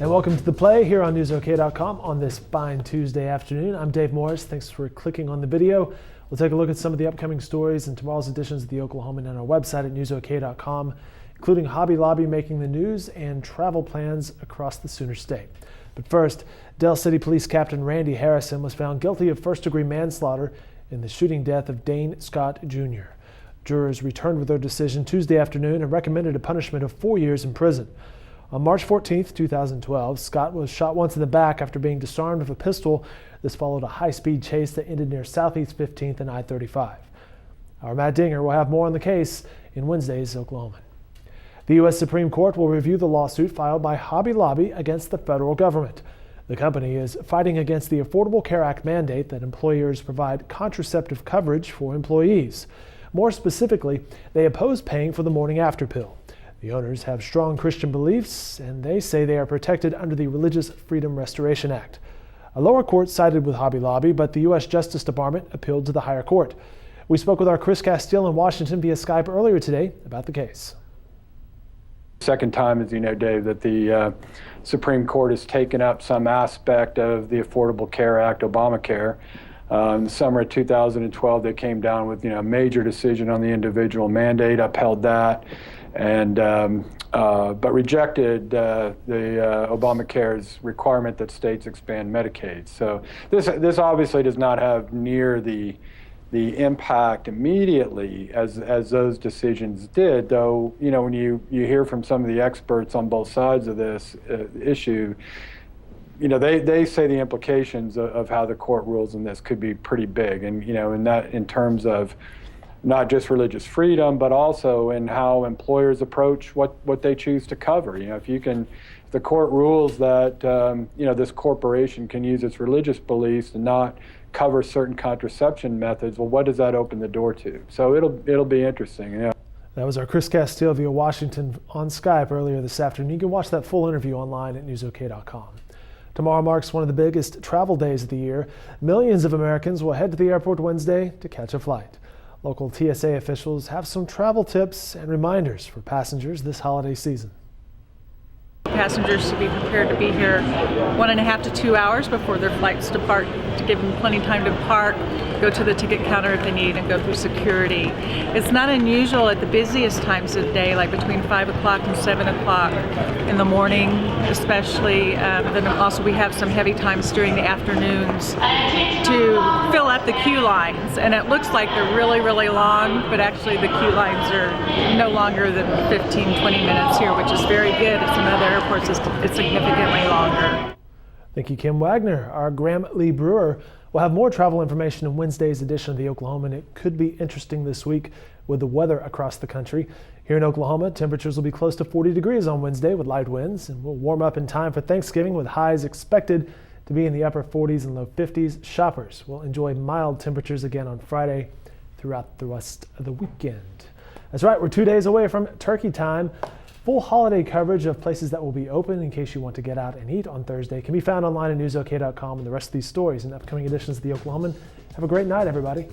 And welcome to The Play here on NewsOK.com on this fine Tuesday afternoon. I'm Dave Morris. Thanks for clicking on the video. We'll take a look at some of the upcoming stories in tomorrow's editions of The Oklahoman on our website at NewsOK.com, including Hobby Lobby making the news and travel plans across the Sooner State. But first, Del City Police Captain Randy Harrison was found guilty of first-degree manslaughter in the shooting death of Dane Scott Jr. Jurors returned with their decision Tuesday afternoon and recommended a punishment of 4 years in prison. On March 14, 2012, Scott was shot once in the back after being disarmed with a pistol. This followed a high-speed chase that ended near Southeast 15th and I-35. Our Matt Dinger will have more on the case in Wednesday's Oklahoman. The U.S. Supreme Court will review the lawsuit filed by Hobby Lobby against the federal government. The company is fighting against the Affordable Care Act mandate that employers provide contraceptive coverage for employees. More specifically, they oppose paying for the morning after pill. The owners have strong Christian beliefs, and they say they are protected under the Religious Freedom Restoration Act. A lower court sided with Hobby Lobby, but the U.S. Justice Department appealed to the higher court. We spoke with our Chris Castile in Washington via Skype earlier today about the case. Second time, as you know, Dave, that the Supreme Court has taken up some aspect of the Affordable Care Act, Obamacare. In the summer of 2012, they came down with a major decision on the individual mandate, upheld that, and but rejected the Obamacare's requirement that states expand Medicaid. So this obviously does not have near the impact immediately as those decisions did, though when you hear from some of the experts on both sides of this issue, they say the implications of how the court rules in this could be pretty big, and in terms of not just religious freedom, but also in how employers approach what they choose to cover. If the court rules that this corporation can use its religious beliefs to not cover certain contraception methods, well, what does that open the door to? So it'll be interesting. That was our Chris Castile via Washington on Skype earlier this afternoon. You can watch that full interview online at NewsOK.com. Tomorrow marks one of the biggest travel days of the year. Millions of Americans will head to the airport Wednesday to catch a flight. Local TSA officials have some travel tips and reminders for passengers this holiday season. Passengers should be prepared to be here 1.5 to 2 hours before their flights depart, to give them plenty of time to park, go to the ticket counter if they need, and go through security. It's not unusual at the busiest times of the day, like between 5 o'clock and 7 o'clock in the morning especially. Then also we have some heavy times during the afternoons to fill up the queue lines. And it looks like they're really, really long, but actually the queue lines are no longer than 15, 20 minutes here, which is very good. At some other airports, it's significantly longer. Thank you, Kim Wagner. Our Graham Lee Brewer will have more travel information in Wednesday's edition of the Oklahoman. It could be interesting this week with the weather across the country. Here in Oklahoma, temperatures will be close to 40 degrees on Wednesday with light winds, and we'll warm up in time for Thanksgiving with highs expected to be in the upper 40s and low 50s. Shoppers will enjoy mild temperatures again on Friday throughout the rest of the weekend. That's right, we're 2 days away from turkey time. Full holiday coverage of places that will be open in case you want to get out and eat on Thursday can be found online at NewsOK.com, and the rest of these stories in upcoming editions of the Oklahoman. Have a great night, everybody.